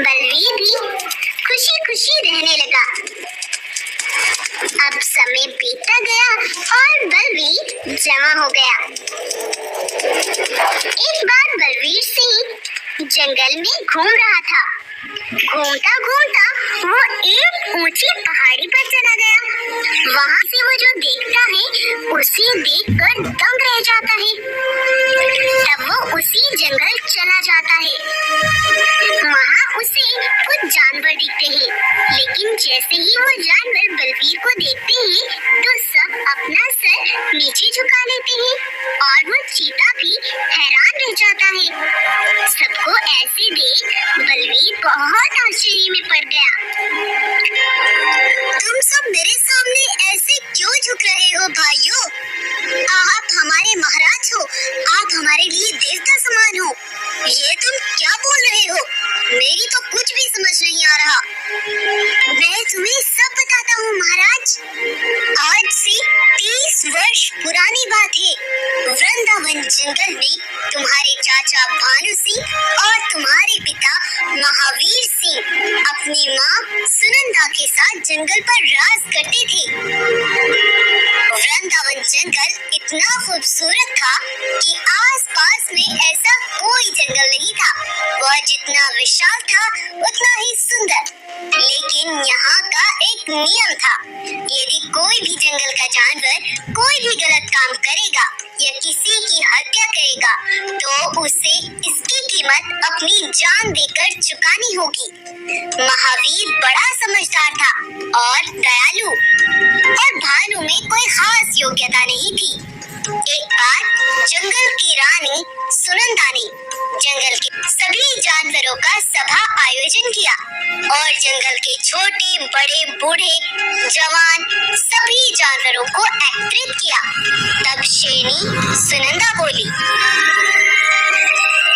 बलवीर भी खुशी खुशी रहने लगा। अब समय बीतता गया और बलवीर जवान हो गया। एक बार बलवीर सिंह जंगल में घूम रहा था। घूमता घूमता वो एक ऊंची पहाड़ी पर चला गया। वहाँ से वो जो देखता है उसे देखकर दंग रह जाता है। तब वो उसी जंगल चला जाता है। वहाँ उसे कुछ जानवर दिखते हैं, लेकिन जैसे ही वो जानवर बलवीर को देखते हैं तो सब अपना सर नीचे झुका लेते हैं और वो चीता भी हैरान रह जाता है। सबको ऐसे देख बलवीर बहुत आश्चर्य में पड़ गया। तुम सब मेरे सामने ऐसे क्यों झुक रहे हो भाइयों? आप हमारे महाराज हो, आप हमारे लिए देवता समान हो। ये तुम क्या बोल रहे हो? मेरी तो कुछ भी समझ नहीं आ रहा। मैं तुम्हें सब बताता हूँ महाराज। आज से 30 वर्ष पुरानी बात है। वृंदावन जंगल में तुम्हारे चाचा भानु सिंह और तुम्हारे पिता महावीर सिंह अपनी माँ सुनंदा के साथ जंगल पर राज करते थे। वृंदावन जंगल इतना खूबसूरत था कि आसपास में ऐसा कोई जंगल नहीं था। वह जितना विशाल था उतना ही सुंदर। लेकिन यहाँ का एक नियम था, यदि कोई भी जंगल का जानवर कोई भी गलत काम करेगा या किसी की हत्या करेगा तो उसे इसकी कीमत अपनी जान देकर चुकानी होगी। महावीर बड़ा समझदार था और दयालु, और भानु में कोई खास योग्यता नहीं थी। एक बार जंगल की रानी सुनंदा ने जंगल के सभी जानवरों का सभा आयोजन किया और जंगल के छोटे बड़े बूढ़े जवान सभी जानवरों को एकत्रित किया। तब शेरनी सुनंदा बोली,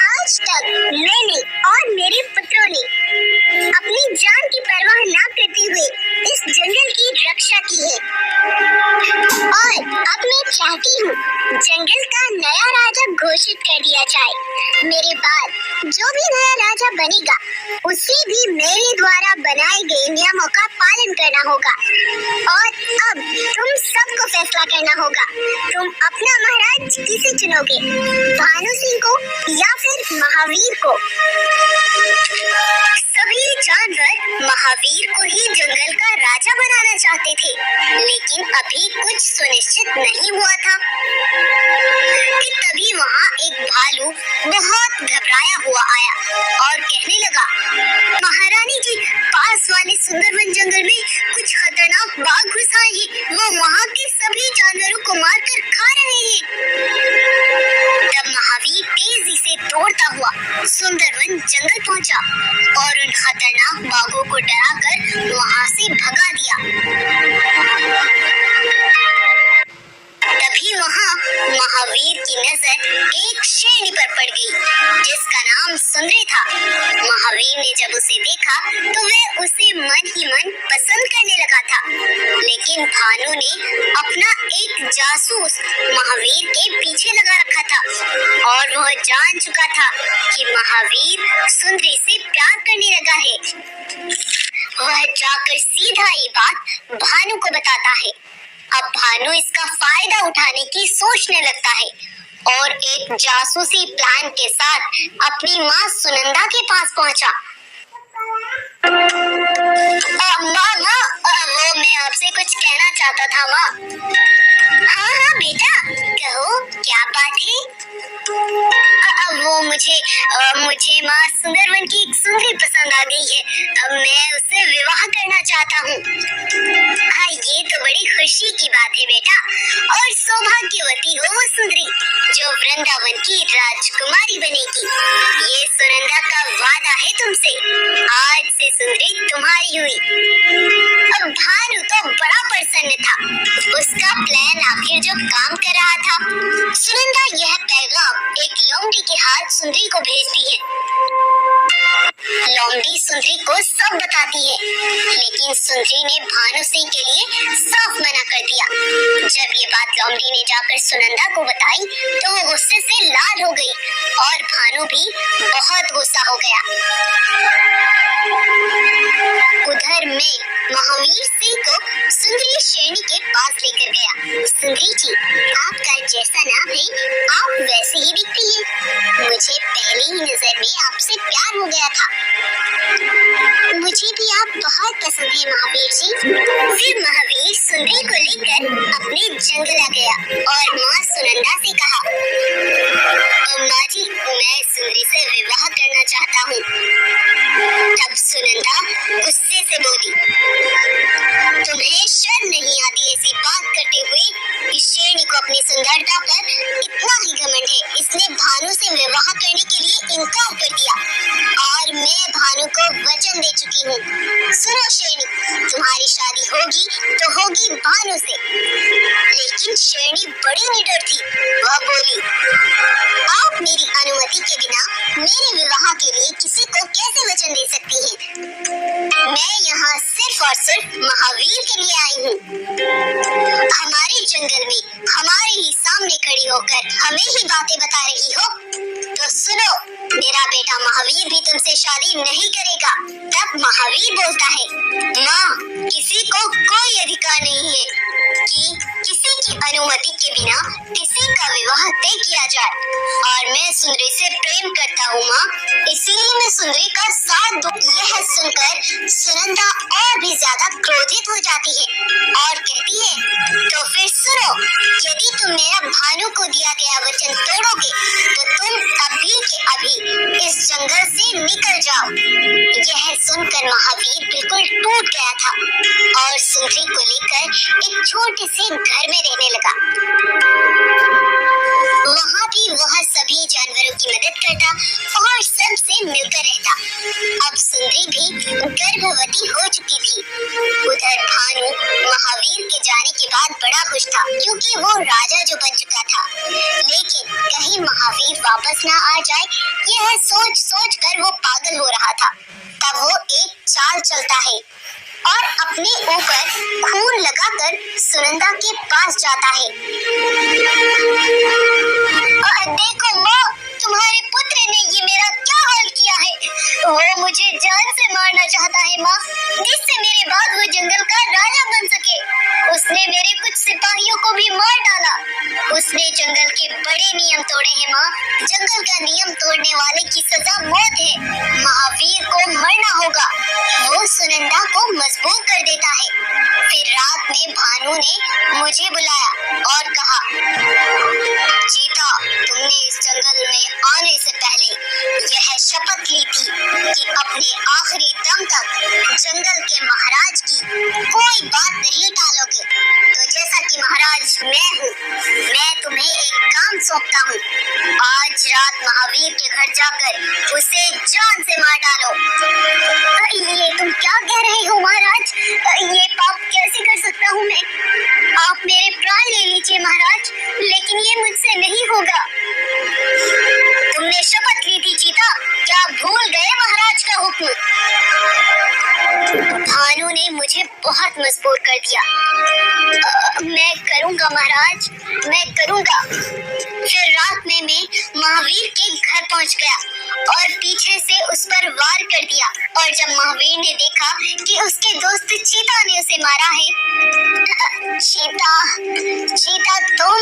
आज तक मैंने और मेरे पुत्रों ने अपनी जान की परवाह न करते हुए इस जंगल की रक्षा की है, और अब मैं चाहती हूँ जंगल का नया राजा घोषित कर दिया जाए। मेरे बाद जो भी नया राजा बनेगा उसे भी मेरे द्वारा बनाए गए नियमों का पालन करना होगा। और अब तुम सबको फैसला करना होगा, तुम अपना महाराज किसे चुनोगे, भानु सिंह को या फिर महावीर को? सभी जानवर महावीर को ही जंगल का राजा बनाना चाहते थे, लेकिन अभी कुछ सुनिश्चित नहीं हुआ था कि तभी वहाँ एक भालू बहुत घबराया हुआ आया और कहने लगा, महारानी जी, पास वाले सुंदरवन जंगल में कुछ खतरनाक बाघ घुस आए हैं। वो वहाँ के सभी जानवरों को मारकर खा रहे हैं। तब महावीर तेजी से दौड़ता हुआ सुंदरवन जंगल पहुँचा और उन खतरनाक बाघों को डराकर वहाँ से भगा दिया। तभी वहाँ महावीर की नजर एक शेरनी पर पड़ गई जिसका नाम सुंदरी था। महावीर ने जब उसे देखा तो वह उसे मन ही मन पसंद करने लगा था, लेकिन भानु ने अपना एक जासूस महावीर के पीछे लगा रखा था और वह जान चुका था कि महावीर सुंदरी से प्यार करने लगा है। वह जाकर सीधा ये बात भानु को बताता है। अब भानु इसका फायदा उठाने की सोचने लगता है और एक जासूसी प्लान के साथ अपनी माँ सुनंदा के पास पहुंचा। माँ, वो मैं आपसे कुछ कहना चाहता था माँ। हाँ बेटा, कहो क्या बात है? वो मुझे माँ सुंदरवन की एक सुंदरी पसंद आ गई है। अब मैं उससे विवाह करना चाहता हूँ। हाँ, ये तो बड़ी खुशी की बात है बेटा, और सौभाग्यवती हो वो सुंदरी जो वृंदावन की राजकुमारी बनेगी। ये सुनंदा का वादा है तुमसे। आज से सुंदरी तुम्हारी हुई। अब भानु तो बड़ा प्रसन्न था। उसका प्लान आखिर जो काम कर रहा था। सुनंदा यह पैगाम एक लौंडी के हाथ सुंदरी को भेजती है। लौंडी सुंदरी को सब बताती है, लेकिन सुंदरी ने भानु सिंह के लिए साफ मना कर दिया। जब ये बात लौंडी ने जाकर सुनंदा को बताई तो वो गुस्से से लाल हो गई और भानु भी बहुत गुस्सा हो गया। शेरनी के पास लेकर गया। सुंदरी जी, आपका जैसा नाम है आप वैसे ही दिखती हैं। मुझे पहली ही नजर में आपसे प्यार हो गया था। मुझे भी आप बहुत पसंद है महावीर जी। फिर महावीर सुंदरी को लेकर अपने जंगल आ गया और माँ सुनंदा से कहा, अम्मा जी, मैं सुंदरी से विवाह करना चाहता हूँ। तब सुनंदा गुस्से से बोली, तुम्हें शर्म नहीं आती ऐसी बात करते हुए? इस शेरनी को अपनी सुंदरता पर इतना ही घमंड है, इसने भानु से विवाह करने के लिए इनकार कर दिया और मैं भानु को वचन दे चुकी हूँ। सुनो शेरनी, तुम्हारी शादी होगी तो होगी भानु से। लेकिन शेरनी बड़ी निडर थी। वह बोली, आप मेरी अनुमति के बिना मेरे विवाह के लिए किसी को कैसे वचन दे सकती हैं? मैं यहाँ सिर्फ और सिर्फ महावीर के लिए आई हूँ। हमारे जंगल में हमारे ही सामने खड़ी होकर हमें ही बातें बता रही हो, तो सुनो, मेरा बेटा महावीर भी तुमसे शादी नहीं करेगा। तब महावीर बोलता है, माँ, किसी को कोई अधिकार नहीं है कि किसी की अनुमति के बिना किसी का विवाह तय किया जाए, और मैं सुंदरी से प्रेम करता हूँ माँ, इसीलिए मैं सुंदरी का साथ दूँ। यह सुनकर सुनंदा और भी ज्यादा क्रोधित हो जाती है और कहती है, तो फिर सुनो, यदि तुम मेरा भानु को दिया गया वचन तोड़ोगे तो तुम अभी के अभी इस जंगल से निकल जाओ। यह सुनकर महावीर बिल्कुल टूट गया था और सुंदरी को लेकर एक छोटे से घर में रहने लगा। वहाँ भी वह सभी जानवरों की मदद करता और सबसे मिलकर रहता। अब सुंदरी भी गर्भवती हो चुकी थी। उधर भानु महावीर के जाने के बाद बड़ा खुश था, क्योंकि वो राजा जो बन चुका था। लेकिन कहीं महावीर वापस ना आ जाए, यह सोच सोच कर वो पागल हो रहा था। तब वो एक चाल चलता है और अपने ऊपर खून लगाकर सुनंदा के पास जाता है। देखो माँ, तुम्हारे पुत्र ने ये मेरा क्या हाल किया है। वो मुझे जान से मारना चाहता है माँ, जिससे मेरे बाद वो जंगल का राजा बन सके। उसने मेरे कुछ सिपाहियों को भी मार डाला। उसने जंगल के बड़े नियम तोड़े हैं माँ। जंगल का नियम तोड़ने वाले की सजा मौत है। महावीर को मरना होगा। वो सुनंदा को मजबूर कर देता है। फिर रात में भानु ने मुझे बुलाया और कहा, चीता, तुमने इस जंगल में आने से पहले यह शपथ ली थी कि अपने आखिरी दम तक जंगल के महाराज की कोई बात नहीं टालोगे। तो जैसा कि महाराज मैं हूँ, मैं तुम्हें एक काम सौंपता हूँ। आज रात महावीर के घर जाकर उसे जान से मार डालो। ये तुम क्या कह रहे हो महाराज? ये पाप कैसे कर सकता हूँ मैं? आप मेरे प्राण ले लीजिए महाराज, लेकिन ये मुझसे नहीं होगा। तुमने शपथ ली थी चीता, क्या भूल गए महाराज का हुक्म? भानु ने मुझे बहुत मजबूर कर दिया। मैं करूँगा महाराज, मैं करूँगा। फिर रात में मैं महावीर के घर पहुँच गया और पीछे से उस पर वार कर दिया। और जब महावीर ने देखा कि उसके दोस्त चीता ने उसे मारा है, चीता तुम,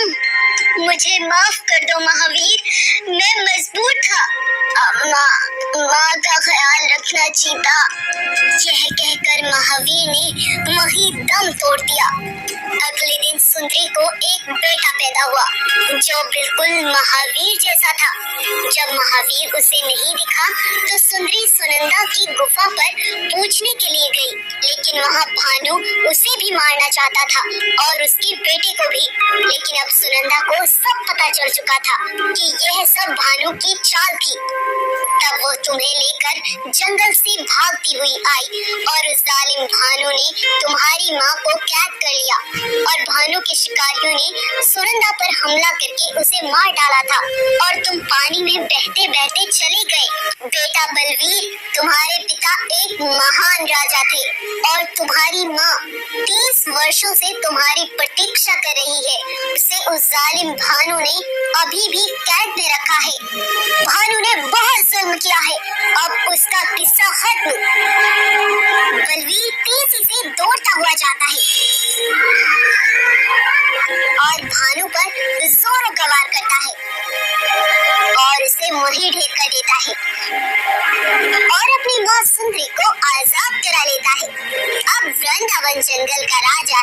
मुझे माफ कर दो महावीर, मैं मजबूर था। माँ का ख्याल रखना चीता। यह कहकर महावीर ने वहीं दम तोड़ दिया। अगले दिन सुंदरी को एक बेटा पैदा हुआ जो बिल्कुल महावीर जैसा था। जब महावीर उसे नहीं दिखा तो सुंदरी सुनंदा की गुफा पर पूछने के लिए गई, लेकिन वहाँ भानु उसे भी मारना चाहता था और उसके बेटे को भी। लेकिन अब सुनंदा को सब पता चल चुका था कि यह सब भानु की चाल थी। तब वो तुम्हें लेकर जंगल से भागती हुई आई और उस जालिम भानु ने तुम्हारी माँ को कैद कर लिया और भानु के शिकारियों ने सुनंदा पर हमला करके उसे मार डाला था और तुम पानी में बहते बहते चले गए। बेटा बलवीर, तुम्हारे पिता एक महान राजा थे और तुम्हारी माँ 30 वर्षों से तुम्हारी प्रतीक्षा कर रही है। उसे उस जालिम भानु ने अभी भी कैद में रखा है। भानु ने बहुत जुल्म किया है, अब उसका किस्सा खत्म। बलवीर तेजी से दौड़ता हुआ जाता है और भानु पर जोरों का वार करता है और उसे वहीं ढेर कर देता है और अपनी माँ सुंदरी को आजाद करा लेता है। अब वृंदावन जंगल का राजा